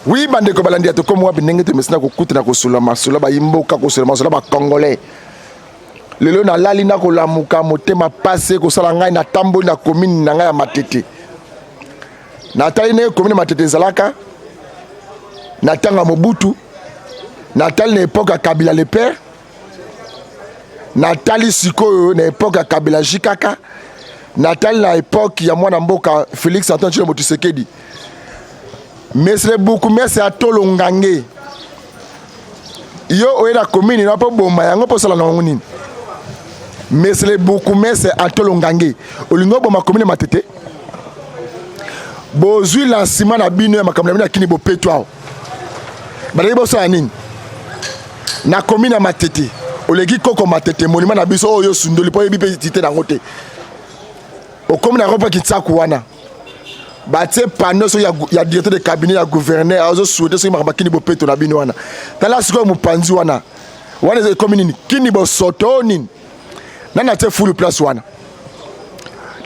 Oui, bande ko balandi to comme wa binenge te mesna ko kutina ko sulama sulaba imboka ko sulama sulaba congolais. Lelo na lali na ko lamuka motema passé ko sala ngai na tambo na commune na ngai ya Matete. Na tali ne commune Matete zalaka. Na tanga Mobutu. Na tali na époque ya Kabila le père. Na tali sikoyo na époque ya Kabila Jikaka. Na tali na époque ya mwana mboka Félix Antoine Tshilombo Tshisekedi. Mais c'est beaucoup mais c'est à Tolongangé. Yo oye la commune na po bomba yango po sala na ngoni. Mais c'est beaucoup mais c'est à Tolongangé. Olingo bomba commune Matete. Bozui lancement na bino ya makambo na kini bo petwa. Bale bo sala nini? Na commune Matete. Olegi koko Matete monument na biso oyo sundoli po yebi petite na ngote. O commune na ropa kitsaku wana. Bate panneau so ya directeur de cabinet ya gouverneur azo souhaiter so makamba kini bo peto na bino wana. Tala siko mupanzi wana. Wana ze commune ni kini bo soto nini. Nana te full place wana.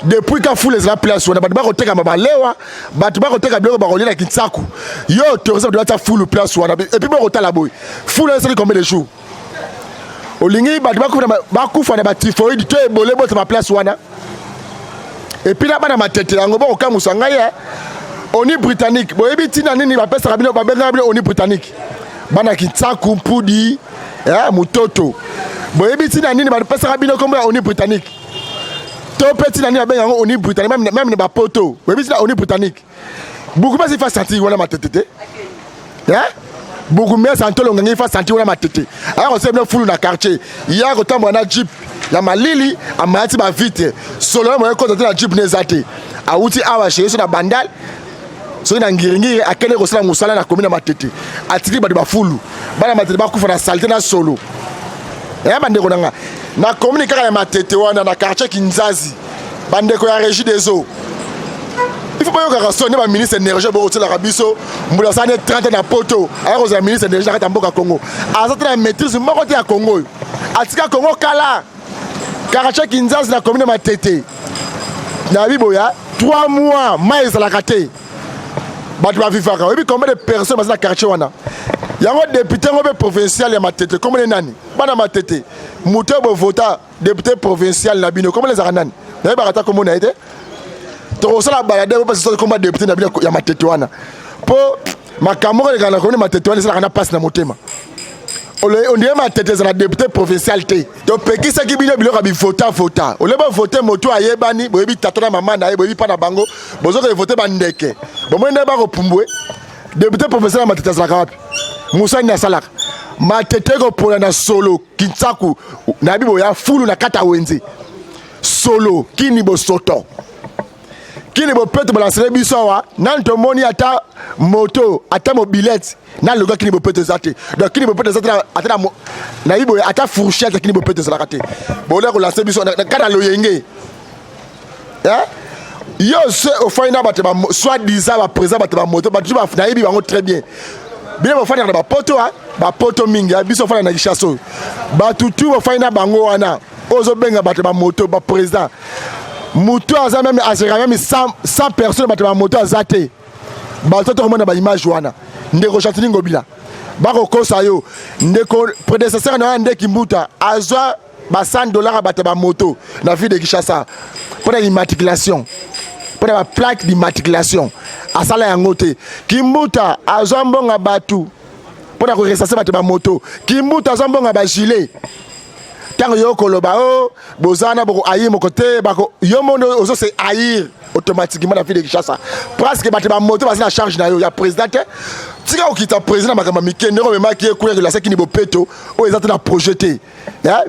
Depuis ka full la place wana ba ko teka mabalewa, ba ko teka biloko ba ko lela kitsaku. Yo tourisme doit ta full place wana et puis ba ko tala boy. Full c'est combien de jours? Olingi ba ku fa na ba typhoïde to ebolé bo ta place wana. Et puis là-bas, dans ma tête, on est britannique. Bon, et puis, tina nini va pesa rabino, on est britannique. Bana kitsaku mpudi, mutoto. Bon, et puis, tina nini va pesa rabino, comme on est britannique. Top tina nini va on est britannique, même ne va poto. Bon, et puis, on est britannique. Beaucoup plus il faut sentir, voilà ma tête. Beaucoup mieux sentir l'ongangé, il faut sentir, voilà ma tête. Alors, on s'est bien fou dans le quartier. Il y a autant de jeep. La malili a mati ba vite solo mo ko na jeep nezate awuti awa chez so na bandal so na ngiringi akele ko sala musala na commune Matete atiki ba fulu bana Matete ba kufa na salte na solo bande ko na commune kaka ya Matete wana na quartier Kinzazi bande ko ya régie des eaux il faut pas yoka sonner ba ministre énergie bo otela kabiso mbula sane 30 na poto ayako za ministre énergie na mboka Congo azata na maîtrise moko te ya Congo atika Congo kala Karacha Kinzazi na commune Matete. Na biboya 3 mois mais la raté. Batu ba vivaka. Et puis combien de personnes dans la quartier wana? Yango député ngobe provincial ya Matete. Comment les nani? Bana Matete. Mouté bo vota député provincial na bino. Comment les aranani? Na barata comment na été? To sala balade parce que combat député na bino ya Matete wana. Po makamoko le kana commune Matete wana sala kana passe na motema. On dirait ma tête dans la députée provinciale. Donc, qui c'est qui biloko bi vota. On va voter moto à Yebani, boyebi tatona maman na boyebi pa na bango, bozo ko voter bandeke. Bon moi ndeba ko pumbwe. Député provincial ma tête dans la cap. Moussa ni salaka. Ma tête ko pola na solo Kinsaku na bibo ya fulu na kata wenze. Solo kini bo soto. Kini bo peto ba la biso wa nanto moni ata moto ata mobilette. Na le gars qui n'est pas peut-être zaté donc qui n'est pas peut-être zaté na ibo ata fourchette qui n'est pas peut-être zaté bon là on lance biso na kada loyenge yo se au final ba soit disant ba présent ba moto ba tu ba na ibi bango très bien bien ba fana ba poto mingi biso fana na kishaso ba tutu au final bango wana ozo benga ba moto ba président moto aza même asira même 100 personnes ba moto zaté ba toto mona ba image wana ndeko chatini ngobila bako kosa yo ndeko prédécesseur na ndeki mbuta azwa ba $100 bata ba moto na ville de Kinshasa pour l'immatriculation pour la plaque d'immatriculation asala yango te kimbuta azwa mbonga batu pour la recensement bata ba moto kimbuta azwa mbonga ba gilet tango yo koloba o bozana boko ayi mo côté bako yo mono ozo c'est aïr automatiquement la ville de Kinshasa presque bata ba moto basi na charge na yo ya président tika okita président makamba mikende ko mema ki ekule la sekini bo peto o ezata na projeté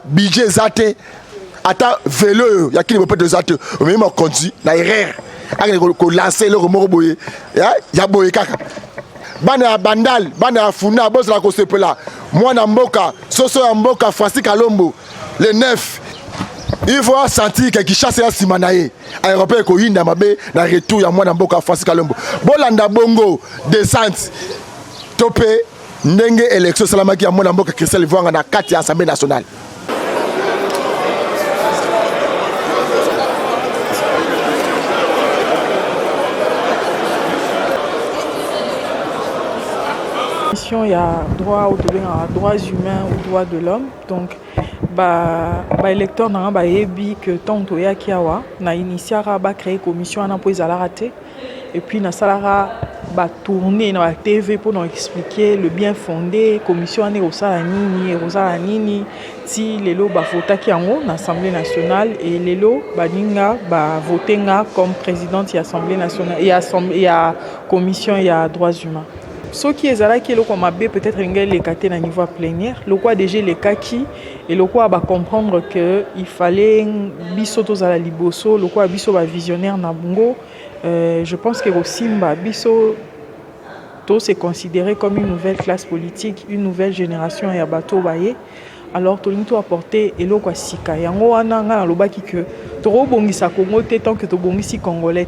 budget zate ata vélo ya kini bo peto zate o mema konti na erreur akene ko lancer le moko boye ya boye kaka bana bandal bana funa boss la ko sepela mwana mboka soso ya mboka Francis Kalombo le 9 il faut sentir que Kinshasa ya simanaye aéroport ko yinda mabe na retour ya mwana mboka Francis Kalombo bolanda bongo descente topé ndenge élection salamaki ya mwana mboka Christelle Vwanga na kati ya Assemblée nationale. Il y a droit droits humains ou droits de l'homme. Donc, électeur n'a pas ébi que tant que ya kiawa na initiara ba créer commission ana po ezala raté et puis na salara ba tourner na TV pour nous expliquer le bien fondé commission ane osala nini ti lelo ba vota ki yango na Assemblée nationale et lelo baninga ba votenga comme présidente de l'Assemblée nationale et à commission ya droits humains. Ce qui est là qui est le peut-être les catés à niveau plénière, le quoi déjà les kaki et le quoi va comprendre que il fallait biso à la liboso, le quoi biso va visionnaire na bongo. Je pense que aussi biso to c'est considéré comme une nouvelle classe politique, une nouvelle génération et bateau baye. Alors tout nous apporter et le quoi sika yango wana nga lobaki que to bongisa Congo té tant que to bongisi congolais.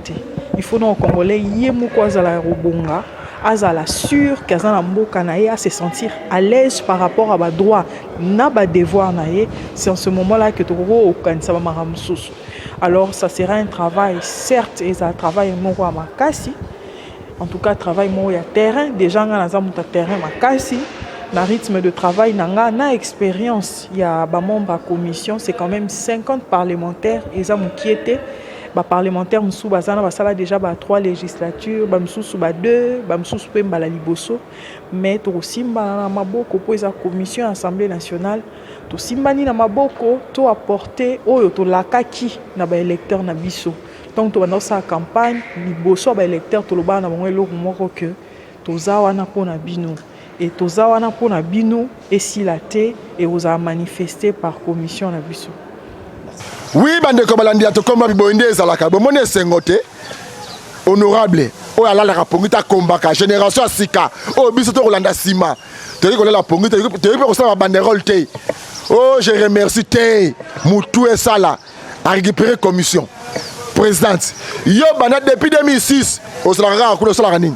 Il faut non congolais yemu kwa za la robonga. Azala sûr qu'azana mboka na ye à se sentir à l'aise par rapport à ba droit na ba devoir na ye, c'est en ce moment-là que toko okanisa ba maramsusu. Alors ça sera un travail certes et ça travail moko à makasi. En tout cas travail moko ya terrain, déjà nga naza muta terrain makasi na rythme de travail nanga na expérience ya ba membre à commission, c'est quand même 50 parlementaires et ça m'inquiétait. Parlementaire msou bazana basala déjà 3 législatures bamsusu 2 bamsusu pe mbala liboso mais to simba na maboko po eza commission assemblée nationale to simbani na maboko to apporter oyo to lakaki na ba électeur na biso donc to bana sa campagne liboso ba électeur to loba na bango eloko moko que to zawana pona bino et to zawana pona bino esilate et vous a manifesté par commission na biso. Oui, bande ko balandi to komba biboinde ezalaka bomone sengote honorable o ala la rapongita kombaka génération asika o biso to kolanda sima to ko la pongita to ko sa banderole te. Oh, je remercie te mutu esala a récupérer commission présidente yo bana depuis 2006 au salara ko salara nini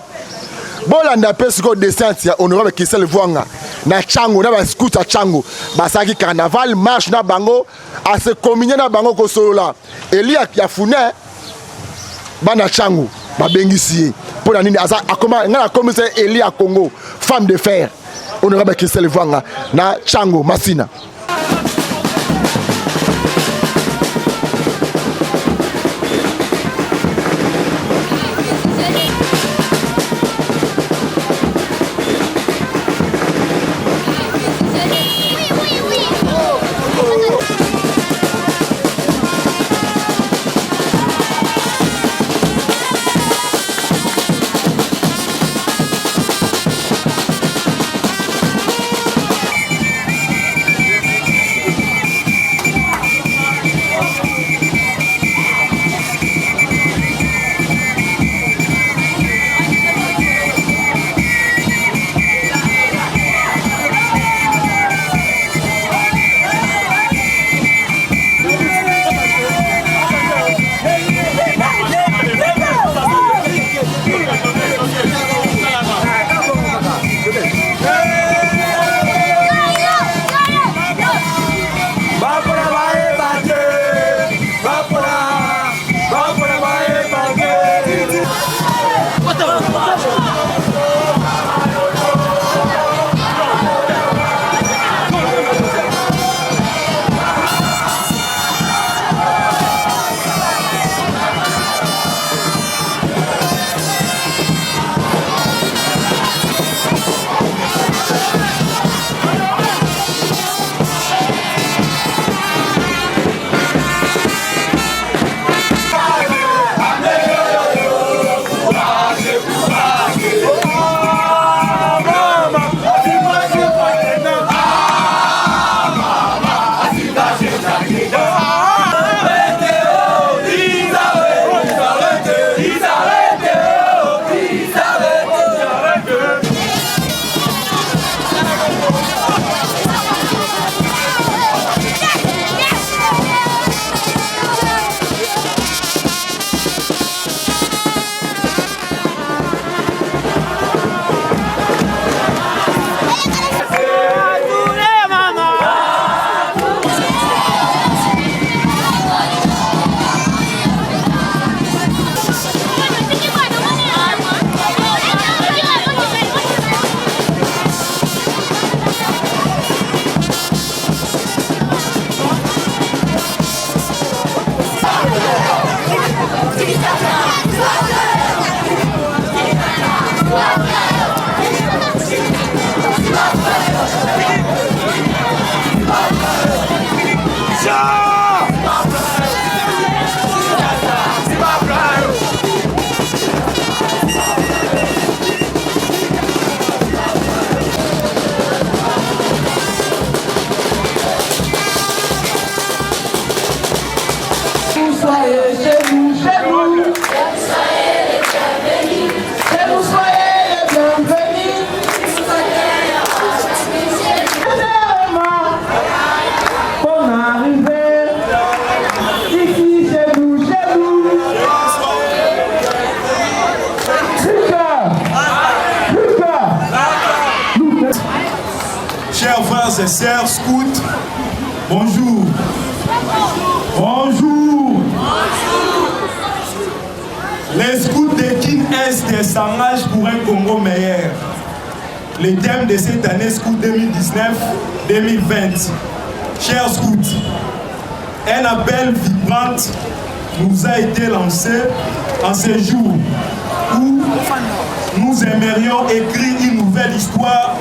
bolanda pesiko descente ya honorable Kisel Vwanga na chango na ba scouter chango basaki carnaval marche na bango a se communier na bango ko solola Elia ya fune bana chango ba bengisi pour nini asa akoma ngala commissaire Elia Congo femme de fer honorable Kisel Vwanga na chango Masina. frères et sœurs scouts, bonjour. Bonjour. Les scouts de Kin Est s'engagent pour un Congo meilleur. Le thème de cette année Scout 2019-2020. Chers scouts, un appel vibrant nous a été lancé en ce jour où nous aimerions écrire une nouvelle histoire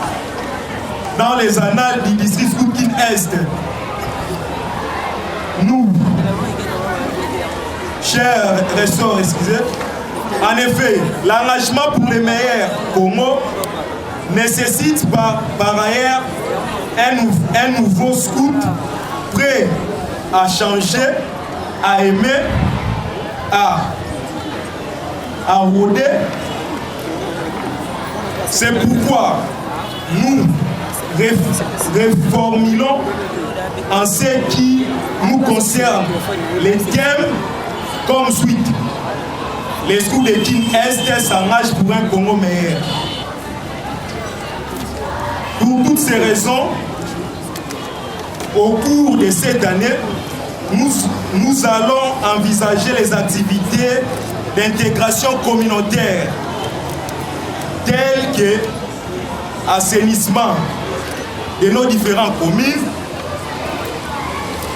dans les annales du district Scout Kin Est. Nous, chers ressorts, excusez, en effet, l'engagement pour les meilleurs Congo nécessite par ailleurs un nouveau scout prêt à changer, à aimer, à rôder. C'est pourquoi nous reformulons en ce qui nous concerne les thèmes comme suite. Les scouts de Kin Est s'engagent pour un Congo meilleur. Pour toutes ces raisons, au cours de cette année, nous allons envisager les activités d'intégration communautaire telles que assainissement de nos différentes communes,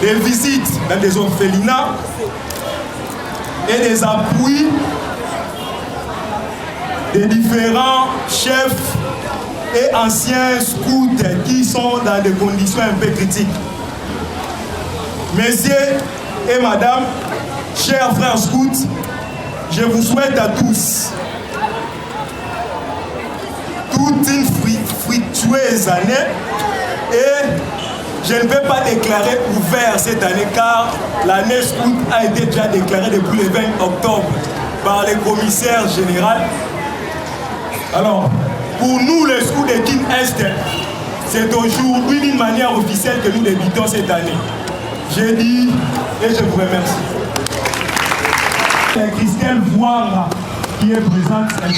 des visites dans des orphelinats et des appuis des différents chefs et anciens scouts qui sont dans des conditions un peu critiques. Messieurs et madame, chers frères scouts, je vous souhaite à tous toute une fructueuse année et je ne vais pas déclarer ouvert cette année car l'année scout a été déjà déclarée depuis le 20 octobre par le commissaire général. Alors, pour nous les scouts de Kin Est, c'est aujourd'hui d'une manière officielle que nous débutons cette année. J'ai dit et je vous remercie. C'est Christelle Voira qui est présente, elle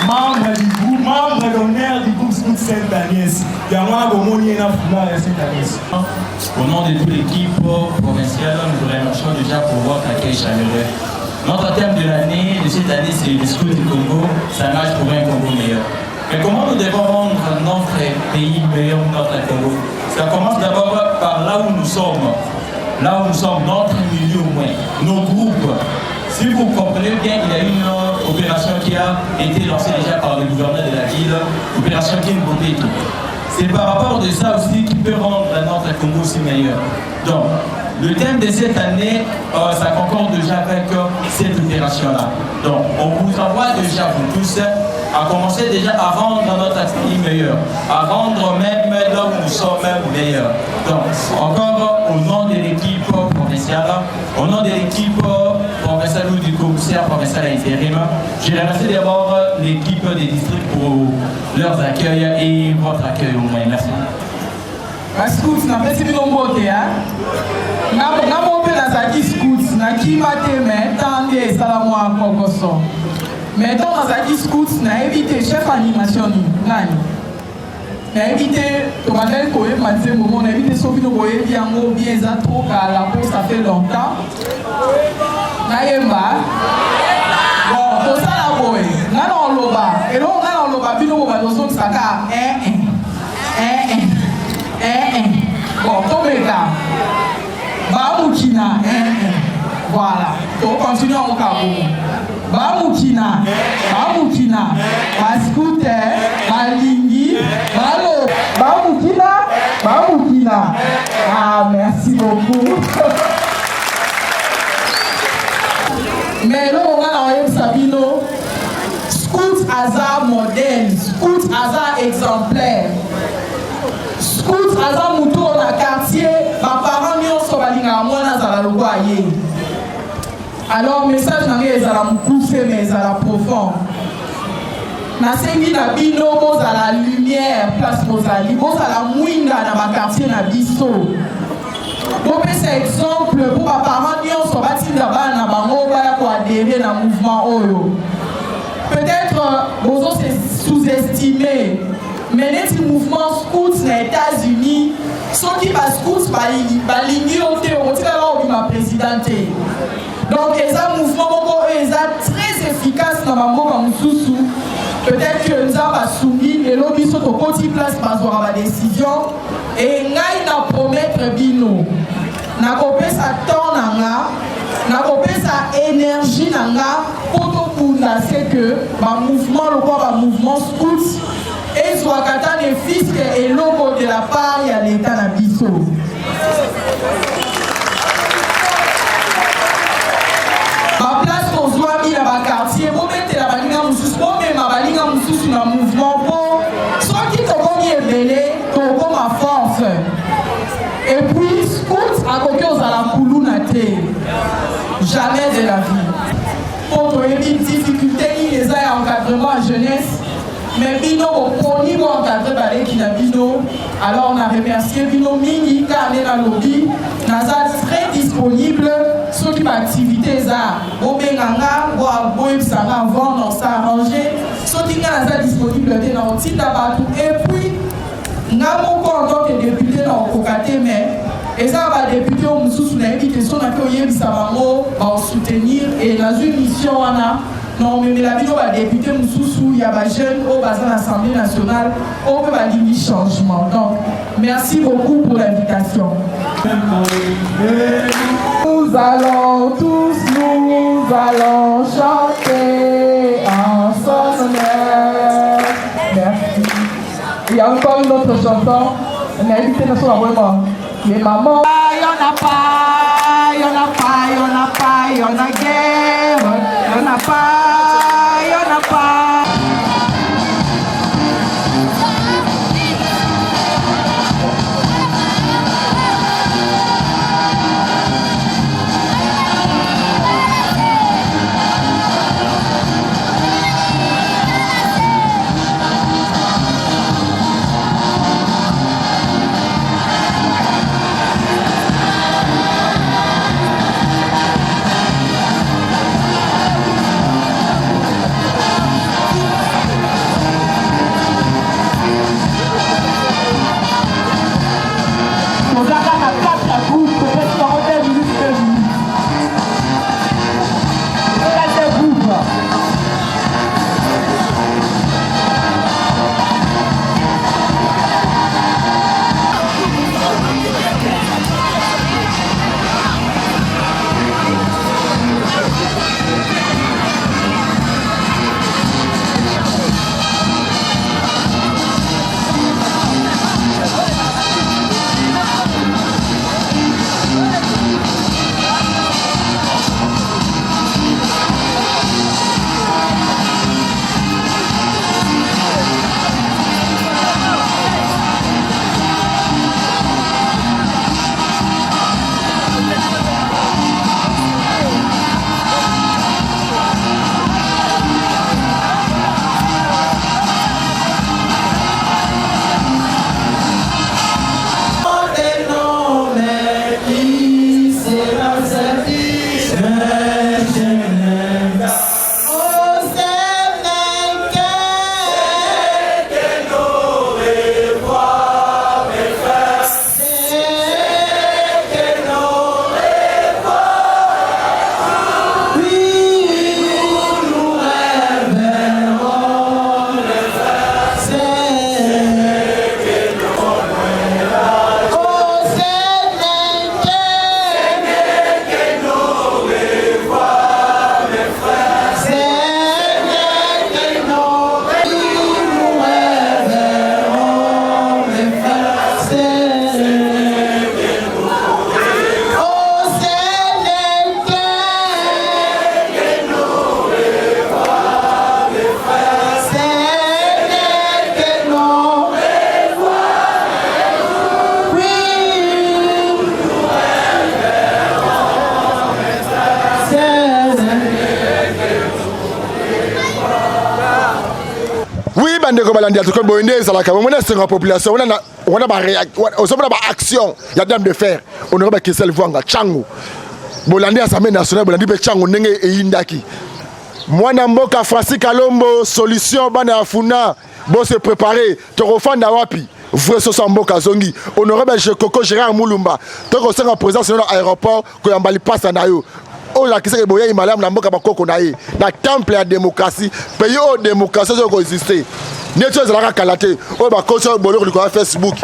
membre du groupe, membre d'honneur du groupe Scout Sainte-Agnès. Au nom de toute l'équipe provinciale, nous vous remercions déjà pour votre accueil chaleureux. Notre thème de l'année, de cette année, c'est le Scout du Congo, ça marche pour un Congo meilleur. Mais comment nous devons rendre notre pays meilleur, notre Congo? Ça commence d'abord par là où nous sommes. Là où nous sommes, notre milieu au moins, nos groupes. Si vous comprenez bien, il y a une opération qui a été lancée déjà par le gouverneur de la ville, l'opération Kinbobeto. C'est par rapport de ça aussi qui peut rendre notre Congo aussi meilleur. Donc, le thème de cette année, ça concorde déjà avec cette opération-là. Donc, on vous envoie déjà, vous tous, à commencer déjà à rendre notre pays meilleur, à rendre même là où nous sommes meilleurs. Donc, encore au nom de l'équipe provinciale, au nom de l'équipe provinciale ou du commissaire provincial à intérim, je remercie d'abord l'équipe des districts pour leurs accueils et votre accueil au moins. Merci. Scouts na pesi bino mbote ya na mope na zaki scouts na kima te mais tande esala mwa kokoso mais tant na zaki scouts na éviter chef animation ni nani na éviter to bandel ko e matse moment na éviter so bino boye yango bien za trop kala pour ça fait longtemps na yemba bon to sala boye na no loba et non na no loba bino ba do so saka bon, Tomeka, Bamoukina, voilà, on continue en Kabou. Bamoukina, Bascoute, Malingi, Malo, Bamoukina. Ah, merci beaucoup. Mais là, on a un Sabino, Scout Hazard modèle, Scout Hazard exemplaire. Scout aza mutu na quartier ba parents nyonso balinga mwana zala lokwa ye. Alors message na ngai ezala mukuse mais ezala profond. Na sengi na bino bozala lumière place bozali bozala mwinga na ba quartier na biso. Bopesa exemple pour ba parents nyonso batinda bana bango baya ko adhérer na mouvement oyo. peut-être bozo c'est sous-estimé. Mais les mouvements scouts aux États-Unis, ceux qui va scouts ma présidente. Donc les mouvements sont très efficaces dans ma peut-être que nous avons soumis les lobbies sont au petit place pour la décision et nous avons promettre bino. Na kopé sa temps nanga, na kopé sa énergie nanga pour tout c'est que le mouvement le mouvement scout et soit kata les fisc et logo de la part ya l'état na biso. Ma place aux zoami dans ma quartier, vous mettez la balinga mususu, vous mettez ma balinga mususu dans le mouvement pour soit qui te comme révélé, to comme ma force. Et puis, scout à côté aux alakoulou jamais de la vie. Pour une difficulté, il y a encadrement à jeunesse, mais Bino, au niveau encadré par les Kinabino, alors on a remercié Bino Mini, car on est dans le lobby, on très disponible sur les activités. On est avant, on s'est arrangé, ceux qui sont disponibles dans le site d'Abatou. Et puis, nous avons en tant que député dans le Kokate, mais et ça va député au Moussous, on a invité son accueillir, ça va soutenir et dans une mission, on a non, mais la vidéo va député Moussous, il y a des jeunes au bassin de l'Assemblée nationale, on peut dire du changement. Donc, merci beaucoup pour l'invitation. Nous allons tous, nous allons chanter en son honneur. Merci. Il y a encore une autre chanson. On a invité notre vraiment. Les mamans. Il n'y en a pas, il n'y en a pas, il n'y en a pas, il y en a guerre. Il n'y en a pas, il n'y en a pas. ndeko balandi atuko boyende ezalaka bomona senga population on a ba action ya dame de fer on aura ba Kessel Vwanga changu bolandi assemblée nationale bolandi pe changu ndenge eyindaki mwana mboka Francis Kalombo solution bana ya funa bo se préparer to refanda wapi vrai so mboka zongi honorable Jekoko Gérard Mulumba to ko senga présence dans l'aéroport ko yambali passa na yo o la kisa ke boya imalam na mboka bakoko na ye na temple ya démocratie pays o démocratie zo ko exister neto ezalaka kalate o bakoso boloko likwa Facebook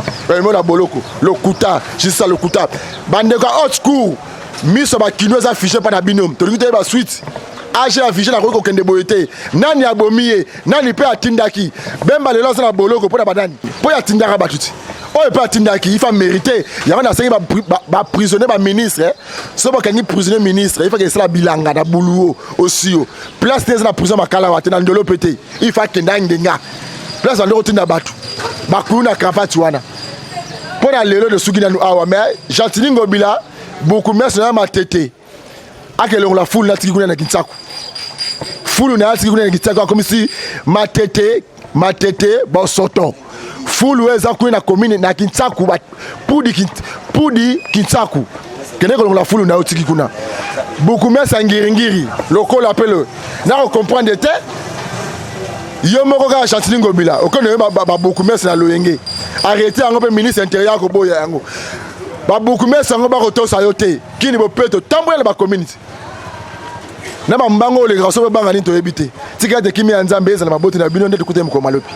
mona boloko lokuta juste lokuta bandeko haute school miso bakino eza affiché pa na binom to likite ba suite age affiché na ko kende boyete nani abomiye nani pe atindaki bemba lelo za na boloko po na banani po ya tindaka batuti o pe atindaki il faut mériter ya na sengi ba prisonnier ba ministre so ba kangi prisonnier ministre il faut que cela bilanga na buluo aussi place des na prison makala wa tena ndolo pété il faut que ndangenga place ndo tinda batu bakuna cravate wana pour la lelo de sugina nu awa mais Gentili Ngobila beaucoup merci na matete akele la foule na tikuna na Kinsaku foule na tikuna na Kinsaku comme si matete ba soto foule weza kuna commune na Kinsaku pudi Kinsaku kene ko la foule na otiki kuna beaucoup merci ngiri lokola appelle na comprendre te yo moko ka Gentili Ngobila okone ba beaucoup merci na loyenge arrêter yango pe ministre intérieur ko boya yango ba beaucoup merci yango ba ko sa yote kini bo peto tamboya ba community na ba mbango le graso ba ngani to ebité tika de kimi ya nzambe eza na maboti na bino nde tukute mko malopi